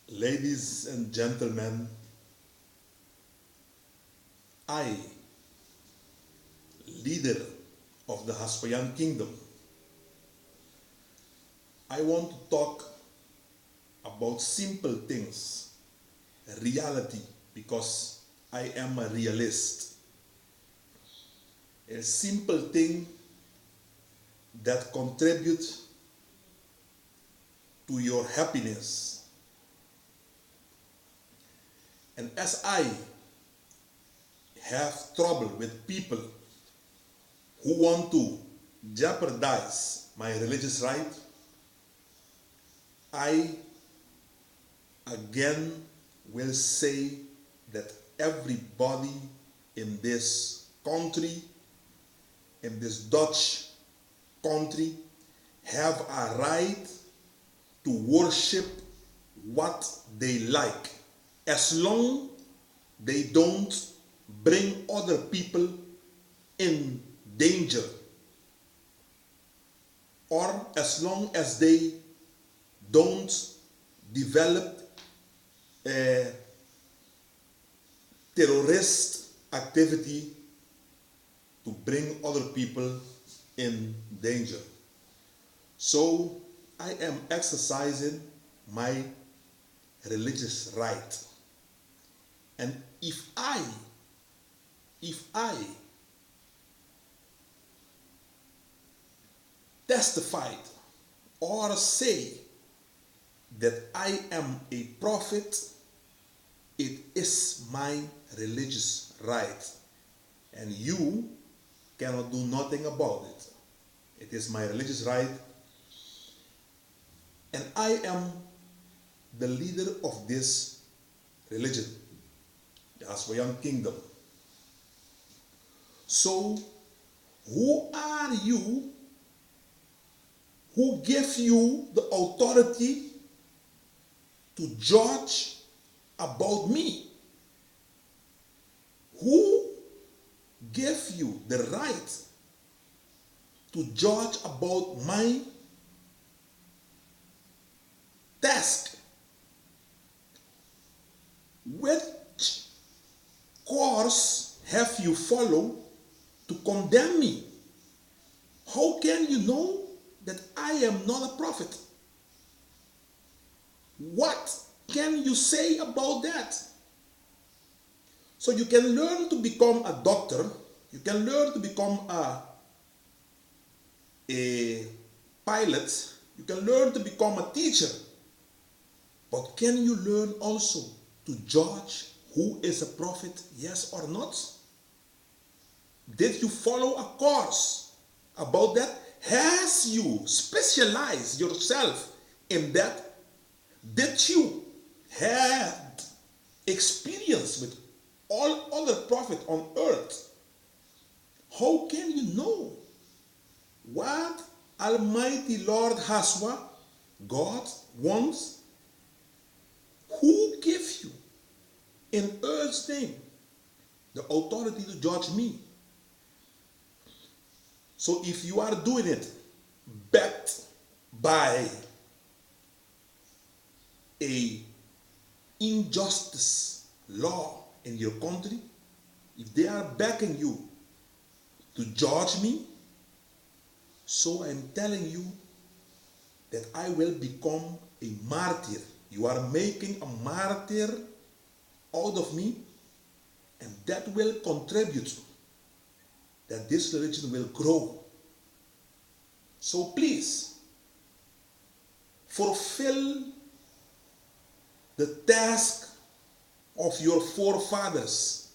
Ladies and gentlemen, I, leader of the Haspayan kingdom, I want to talk about simple things, reality, because I am a realist. A simple thing that contributes to your happiness. And as I have trouble with people who want to jeopardize my religious right, I again will say that everybody in this country, in this Dutch country, have a right to worship what they like, as long they don't bring other people in danger, or as long as they don't develop a terrorist activity to bring other people in danger. So I am exercising my religious right. And if I testified or say that I am a prophet, it is my religious right. And you cannot do nothing about it. It is my religious right. And I am the leader of this religion, the Haspayan kingdom. So, who are you? Who gave you the authority to judge about me? Who gave you the right to judge about my task? Which course have you followed to condemn me? How can you know that I am not a prophet? What can you say about that? So you can learn to become a doctor, you can learn to become a pilot, you can learn to become a teacher, but can you learn also to judge who is a prophet, yes or not? Did you follow a course about that? Has you specialized yourself in that? Did you have experience with all other prophets on earth? How can you know what Almighty Lord Haswa, God, wants? Who gave you, in earth's name, the authority to judge me? So if you are doing it backed by a injustice law in your country, if they are backing you to judge me, so I'm telling you that I will become a martyr. You are making a martyr out of me, and that will contribute that this religion will grow. So please, fulfill the task of your forefathers.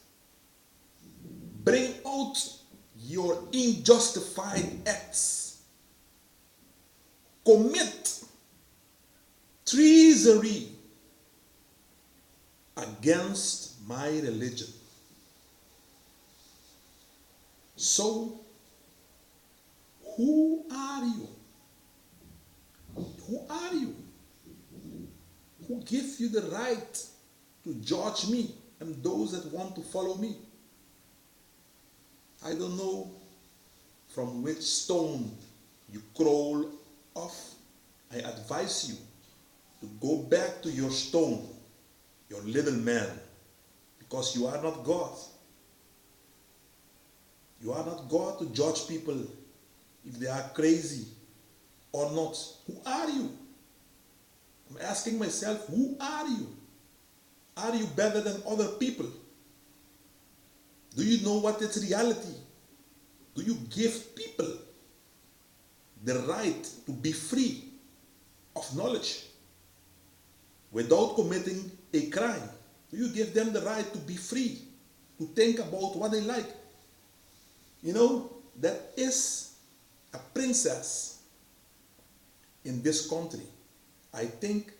Bring out your unjustified acts. Commit treachery against my religion. So, who are you? Who are you? Who gives you the right to judge me and those that want to follow me? I don't know from which stone you crawl off. I advise you to go back to your stone, your little man, because you are not God. You are not God to judge people if they are crazy or not. Who are you? I'm asking myself, who are you? Are you better than other people? Do you know what is reality? Do you give people the right to be free of knowledge without committing a crime? Do you give them the right to be free, to think about what they like? You know, there is a princess in this country. I think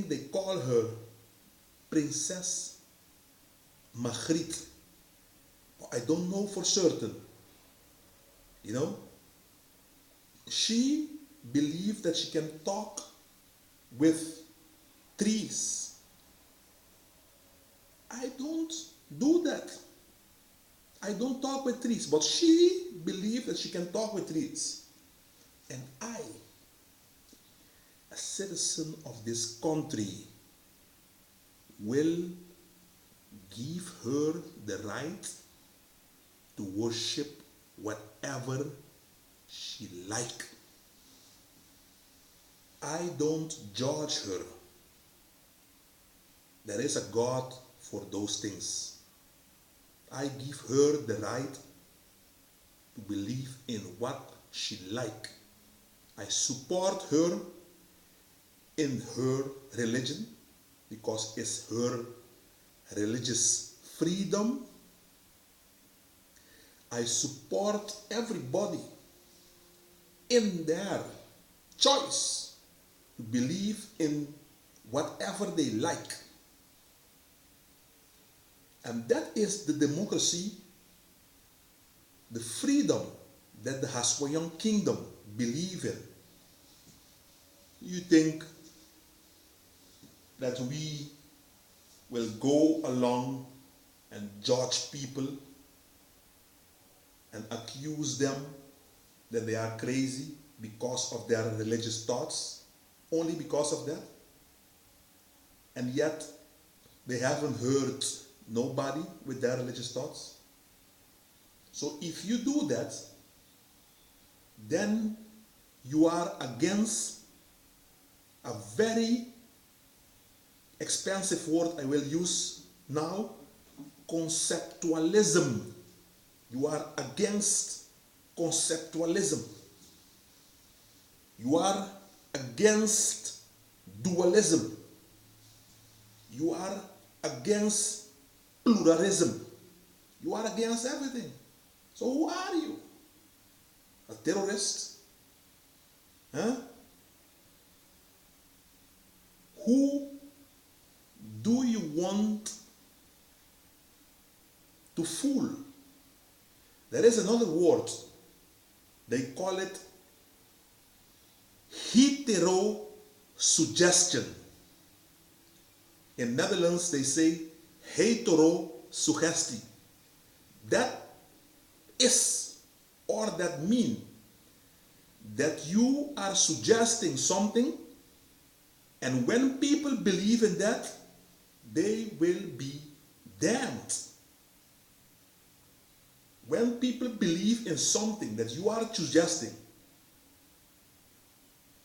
they call her Princess Margriet. I don't know for certain. You know, she believes that she can talk with trees. I don't do that. I don't talk with trees, but she believes that she can talk with trees. And I, a citizen of this country, will give her the right to worship whatever she like. I don't judge her. There is a God for those things. I give her the right to believe in what she like. I support her in her religion because it's her religious freedom. I support everybody in their choice to believe in whatever they like. And that is the democracy, the freedom that the Hasmoyan kingdom believe in. You think that we will go along and judge people and accuse them that they are crazy because of their religious thoughts, only because of that? And yet they haven't hurt nobody with their religious thoughts. So if you do that, then you are against a very expensive word I will use now, conceptualism. You are against conceptualism. You are against dualism. You are against pluralism. You are against everything. So who are you? A terrorist? Huh? Who do you want to fool? There is another word. They call it heterosuggestion. In Netherlands, they say heterosuggestie. That is, or that mean, that you are suggesting something, and when people believe in that, they will be damned. When people believe in something that you are suggesting,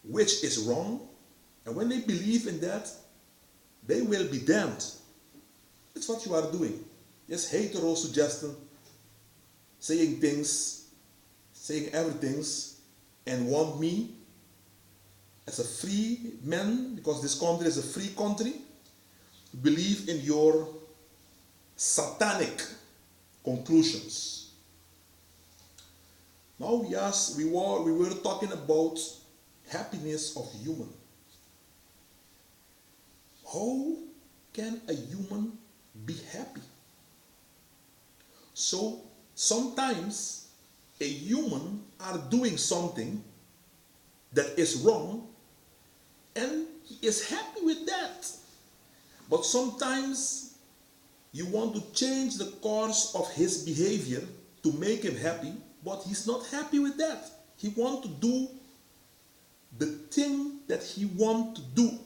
which is wrong, and when they believe in that, they will be damned. It's what you are doing. Just hetero-suggesting, saying things, saying everything, and want me as a free man, because this country is a free country, to believe in your satanic conclusions. Now, yes, we were talking about happiness of human. How can a human be happy? So sometimes a human are doing something that is wrong and he is happy with that. But sometimes you want to change the course of his behavior to make him happy, but he's not happy with that. He wants to do the thing that he wants to do.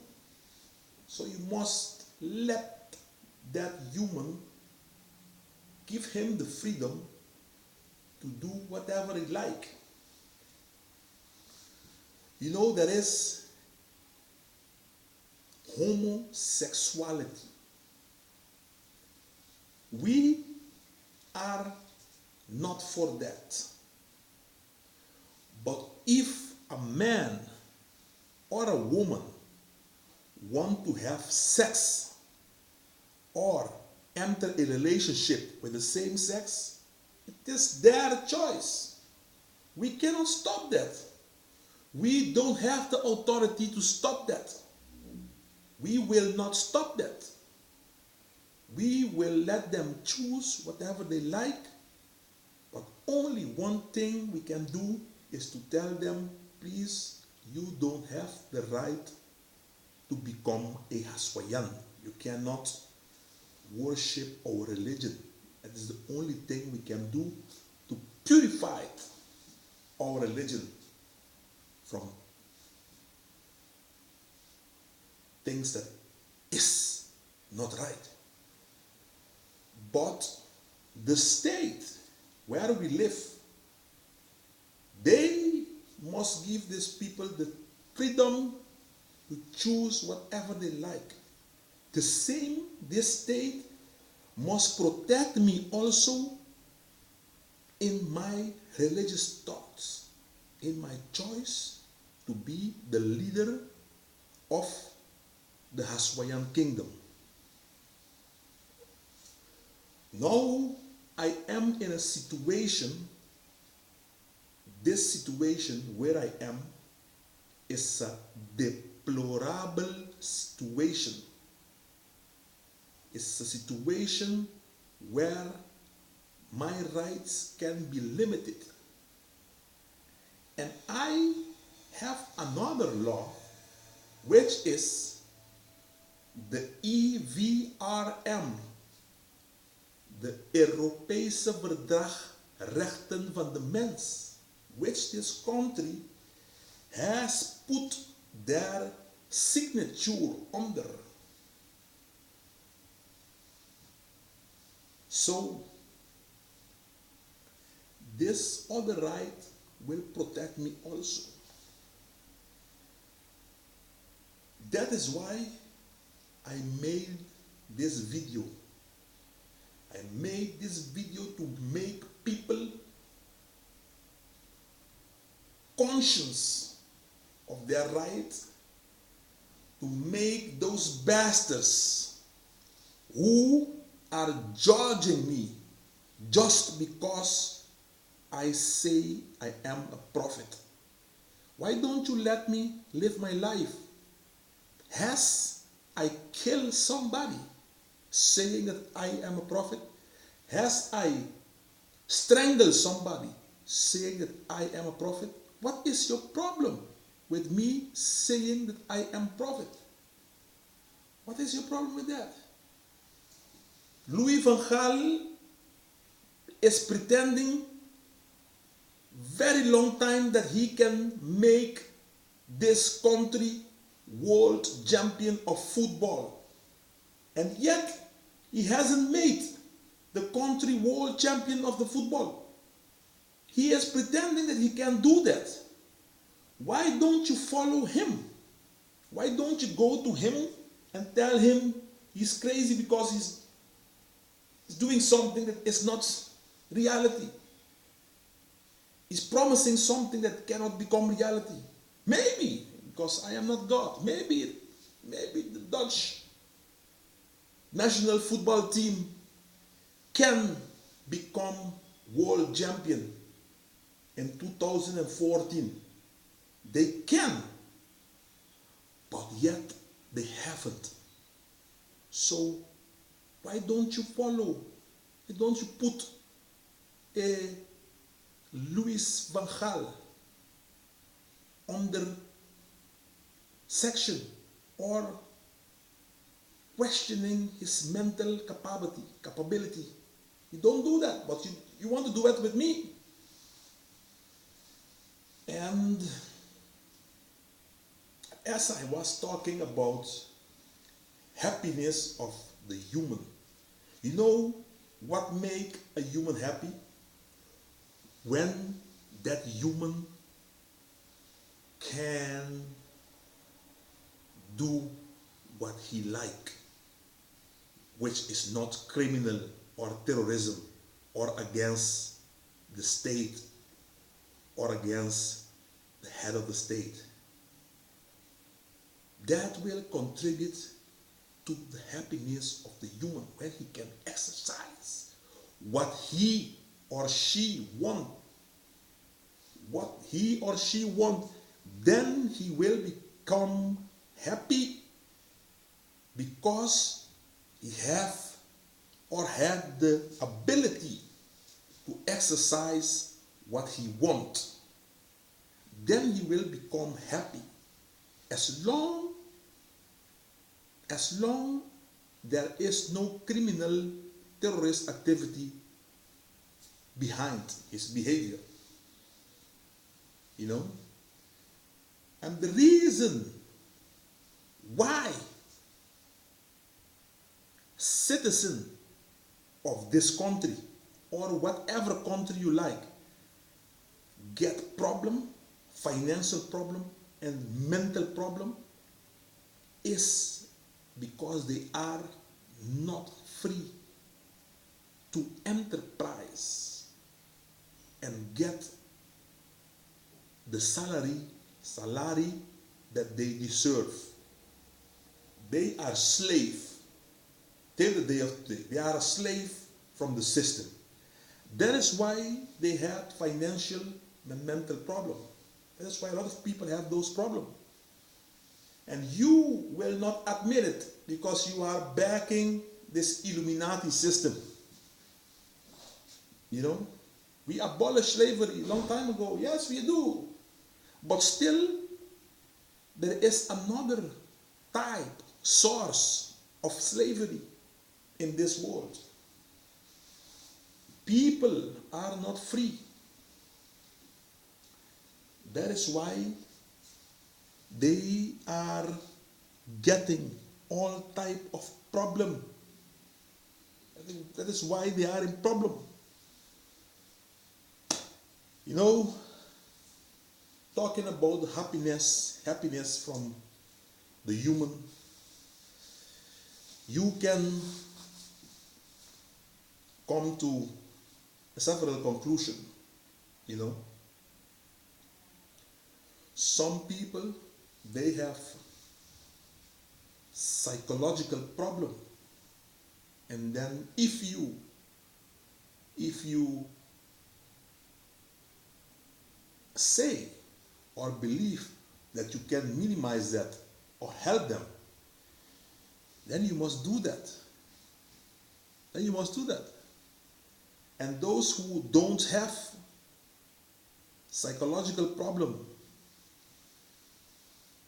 So you must let that human give him the freedom to do whatever he like. You know, there is homosexuality. We are not for that. But if a man or a woman want to have sex or enter a relationship with the same sex, it is their choice. We cannot stop that. We don't have the authority to stop that. We will not stop that. We will let them choose whatever they like, but only one thing we can do is to tell them, please, you don't have the right to become a Haswayan. You cannot worship our religion. That is the only thing we can do to purify our religion from things that is not right. But the state where we live, they must give these people the freedom to choose whatever they like. The same, this state must protect me also in my religious thoughts, in my choice to be the leader of the Haswayan kingdom. Now I am in a situation, this situation where I am is a deplorable situation. It's a situation where my rights can be limited. And I have another law, which is the EVRM, de Europese Verdrag Rechten van de Mens, which this country has put their signature under. So, this other right will protect me also. That is why I made this video. I made this video to make people conscious of their right, to make those bastards who are judging me just because I say I am a prophet. Why don't you let me live my life? Has I killed somebody saying that I am a prophet? Has I strangled somebody saying that I am a prophet? What is your problem with me saying that I am a prophet? What is your problem with that? Louis van Gaal is pretending very long time that he can make this country world champion of football. And yet, he hasn't made the country world champion of the football. He is pretending that he can do that. Why don't you follow him? Why don't you go to him and tell him he's crazy because he's doing something that is not reality? He's promising something that cannot become reality. Maybe, because I am not God, maybe the Dutch national football team can become world champion in 2014. They can, but yet they haven't. So why don't you follow? Why don't you put a Louis van Gaal under section or questioning his mental capability? You don't do that, but you want to do it with me. And as I was talking about happiness of the human, you know what make a human happy? When that human can do what he like, which is not criminal or terrorism or against the state or against the head of the state. That will contribute to the happiness of the human when he can exercise what he or she want. What he or she want, then he will become happy because he have or had the ability to exercise what he want. Then he will become happy as long there is no criminal terrorist activity behind his behavior. You know? And the reason why citizen of this country or whatever country you like get problem, financial problem and mental problem is because they are not free to enterprise and get the salary that they deserve. They are slave till the day of today. They are a slave from the system. That is why they had financial and mental problem. That is why a lot of people have those problems. And you will not admit it because you are backing this Illuminati system. You know, we abolished slavery a long time ago. Yes, we do. But still, there is another type, source of slavery in this world. People are not free. That is why they are getting all type of problem. That is why they are in problem. You know, talking about happiness from the human, you can come to several conclusions, you know. Some people, they have psychological problem, and then if you say or believe that you can minimize that or help them, then you must do that. And those who don't have psychological problem,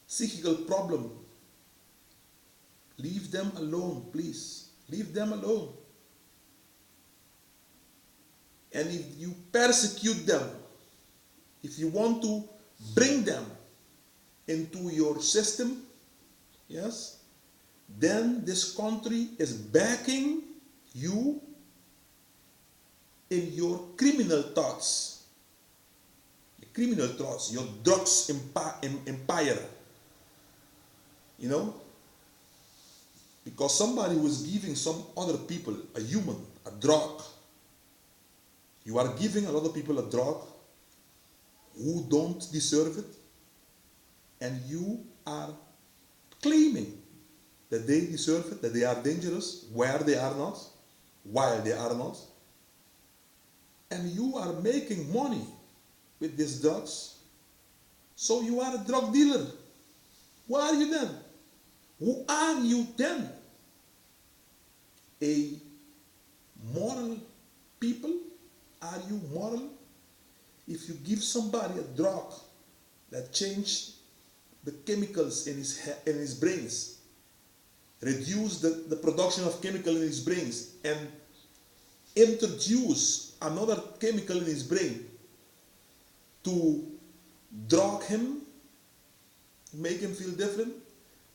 psychical problem, leave them alone, please. Leave them alone. And if you persecute them, if you want to bring them into your system, yes, then this country is backing you in your criminal thoughts. Your drugs empire. You know? Because somebody who is giving some other people, a human, a drug. You are giving a lot of people a drug who don't deserve it, and you are claiming that they deserve it, that they are dangerous, where they are not, while they are not. And you are making money with these drugs. So you are a drug dealer. Who are you then? Who are you then? A moral people? Are you moral? If you give somebody a drug that changes the chemicals in his brains, reduce the production of chemical in his brains, and introduce another chemical in his brain to drug him, make him feel different,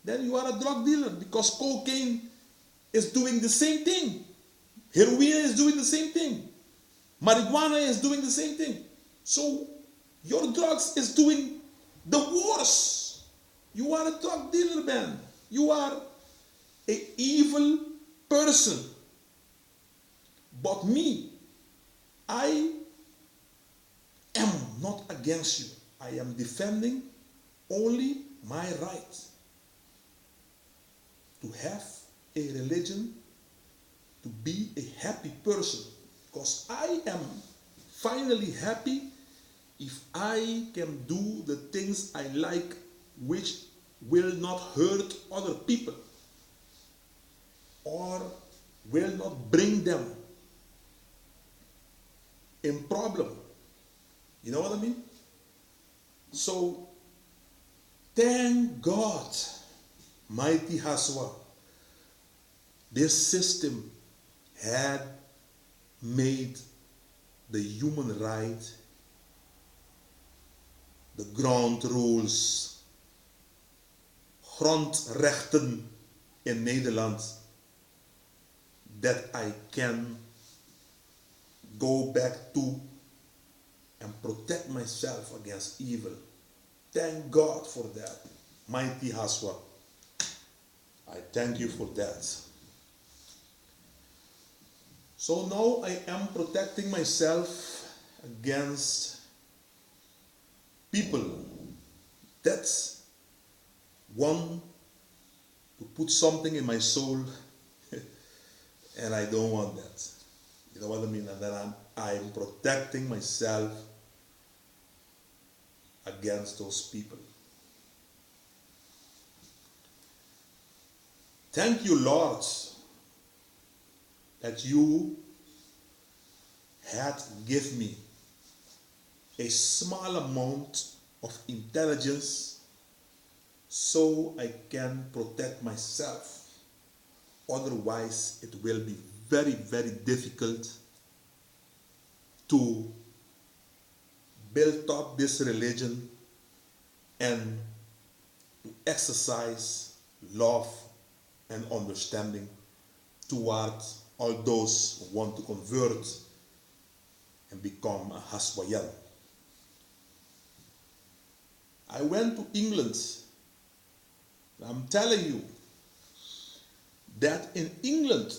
then you are a drug dealer, because cocaine is doing the same thing. Heroin is doing the same thing. Marijuana is doing the same thing. So your drugs is doing the worst. You are a drug dealer, man. You are an evil person. But me, I am not against you. I am defending only my right to have a religion, to be a happy person. Because I am finally happy if I can do the things I like, which will not hurt other people or will not bring them in problem. You know what I mean? So, thank God, mighty Haswa, this system had made the human right, the ground rules, grondrechten in Nederland, that I can go back to and protect myself against evil. Thank God for that, mighty Haswa. I thank you for that. So now I am protecting myself against people that want to put something in my soul and I don't want that. You know what I mean? And then I'm protecting myself against those people. Thank you, Lord, that you had given me a small amount of intelligence so I can protect myself. Otherwise, it will be very, very difficult to build up this religion and to exercise love and understanding toward all those who want to convert and become a Haswayan. I went to England. I'm telling you that in England,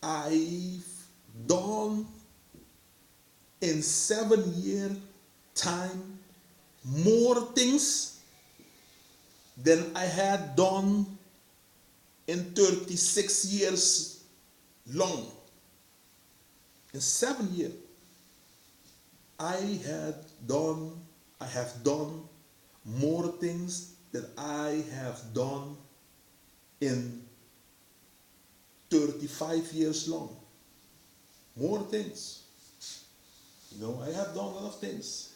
I've done in 7 years time more things than I had done in 36 years long. In 7 years, I have done more things than I have done in 35 years long. More things. You know, I have done a lot of things.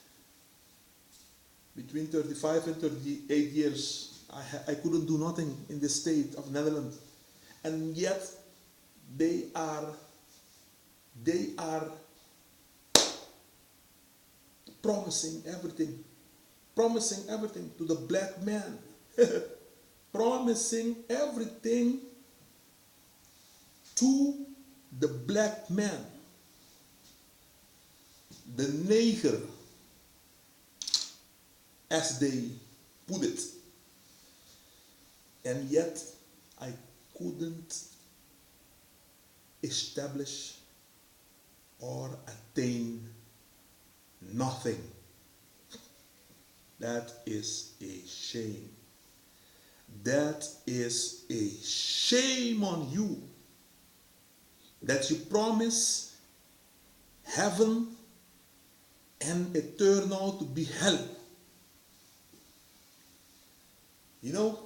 Between 35 and 38 years, I couldn't do nothing in the state of Netherlands. And yet, they are promising everything to the black man. Promising everything to the black man. The neger, as they put it. And yet, I couldn't establish or attain nothing. That is a shame. That is a shame on you. That you promise heaven and it turned out to be hell. You know,